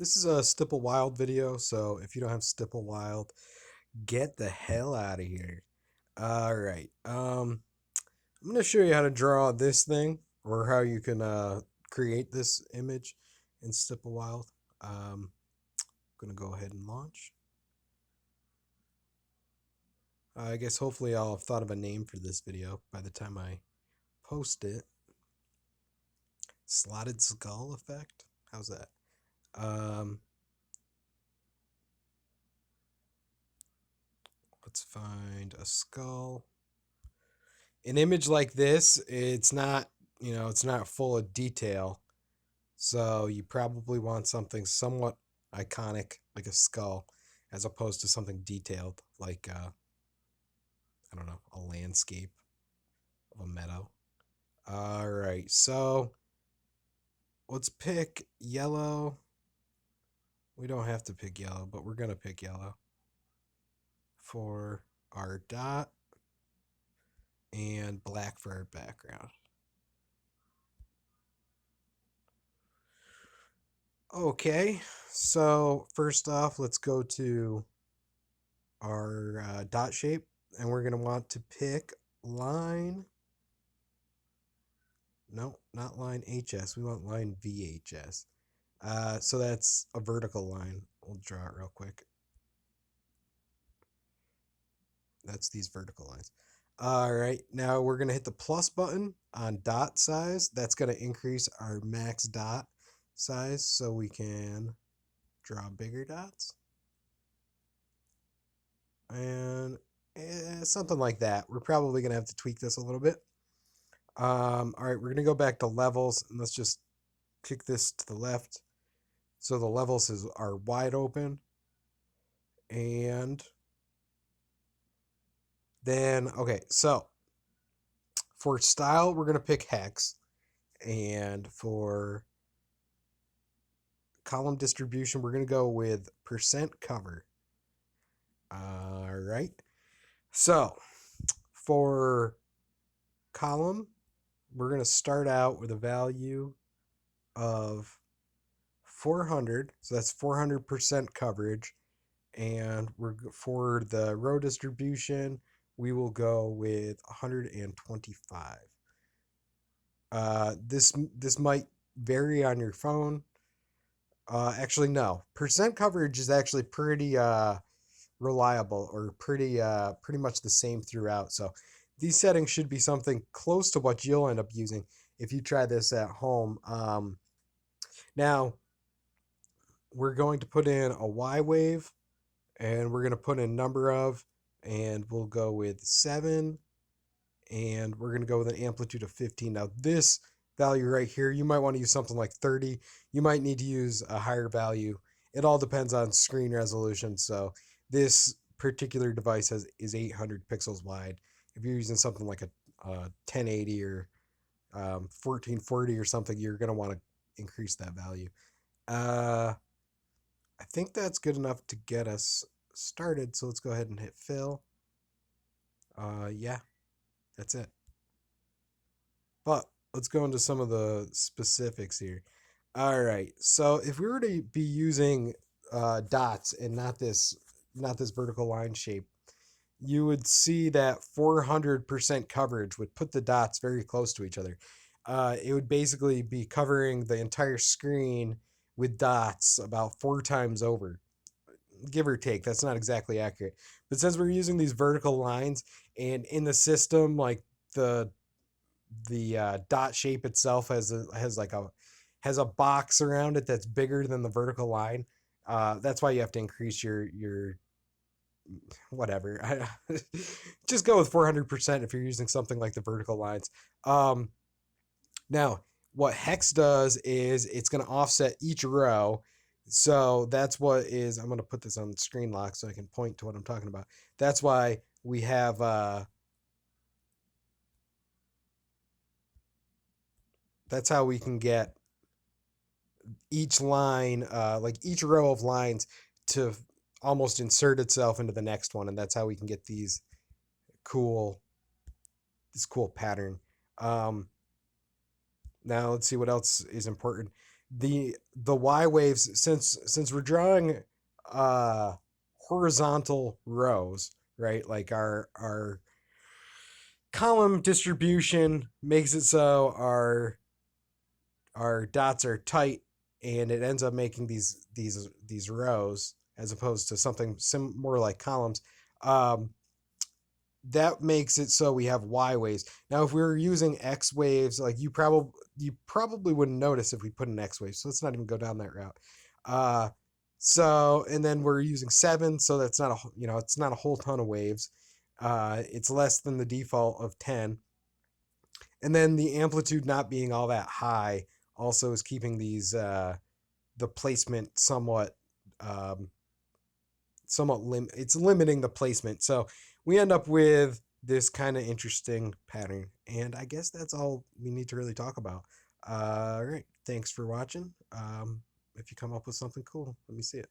This is a Stipple Wild video, so if you don't have Stipple Wild, get the hell out of here. Alright, I'm going to show you how to draw this thing, or how you can create this image in Stipple Wild. I'm going to go ahead and launch. I guess hopefully I'll have thought of a name for this video by the time I post it. Slotted skull effect? How's that? Let's find a skull. An image like this, it's not, it's not full of detail. So you probably want something somewhat iconic, like a skull, as opposed to something detailed, like, I don't know, a landscape of a meadow. All right, so let's pick yellow. We don't have to pick yellow, but we're going to pick yellow for our dot and black for our background. Okay, so first off, let's go to our dot shape, and we're going to want to pick line. No, not line HS. We want line VHS. So that's a vertical line. We'll draw it real quick. That's these vertical lines. All right, now we're going to hit the plus button on dot size. That's going to increase our max dot size so we can draw bigger dots. And something like that. We're probably going to have to tweak this a little bit. All right, we're going to go back to levels, and let's just kick this to the left. So the levels are wide open. And then, okay, so for style, we're going to pick hex. And for column distribution, we're going to go with percent cover. All right. So for column, we're going to start out with a value of 400. So that's 400% coverage. And for the row distribution, we will go with 125. This might vary on your phone. Actually, no. Percent coverage is actually pretty reliable, or pretty much the same throughout. So these settings should be something close to what you'll end up using if you try this at home. Now we're going to put in a Y wave, and we're going to put in number of, and we'll go with 7, and we're going to go with an amplitude of 15. Now this value right here, you might want to use something like 30. You might need to use a higher value. It all depends on screen resolution. So this particular device is 800 pixels wide. If you're using something like a 1080 or 1440 or something, you're going to want to increase that value. I think that's good enough to get us started. So let's go ahead and hit fill. Yeah, that's it. But let's go into some of the specifics here. All right. So if we were to be using dots and not this vertical line shape, you would see that 400% coverage would put the dots very close to each other. It would basically be covering the entire screen with dots about 4 times over, give or take. That's not exactly accurate. But since we're using these vertical lines, and in the system, like the dot shape itself has a box around it that's bigger than the vertical line. That's why you have to increase your whatever. Just go with 400% if you're using something like the vertical lines. Now, what hex does is it's going to offset each row. So that's what is, I'm going to put this on screen lock so I can point to what I'm talking about. That's why we have that's how we can get each line, like each row of lines, to almost insert itself into the next one, and that's how we can get this cool pattern. Now let's see what else is important. the Y waves, since we're drawing uh horizontal rows, right? Like our column distribution makes it so our dots are tight, and it ends up making these rows as opposed to something more like columns. Um, that makes it so we have Y waves. Now, if we were using X waves, like you probably wouldn't notice if we put an X wave. So let's not even go down that route. Uh, and then we're using 7, so that's not it's not a whole ton of waves. It's less than the default of 10, and then the amplitude not being all that high also is keeping the placement um, it's limiting the placement. So we end up with this kind of interesting pattern, and I guess that's all we need to really talk about. All right, thanks for watching. If you come up with something cool, let me see it.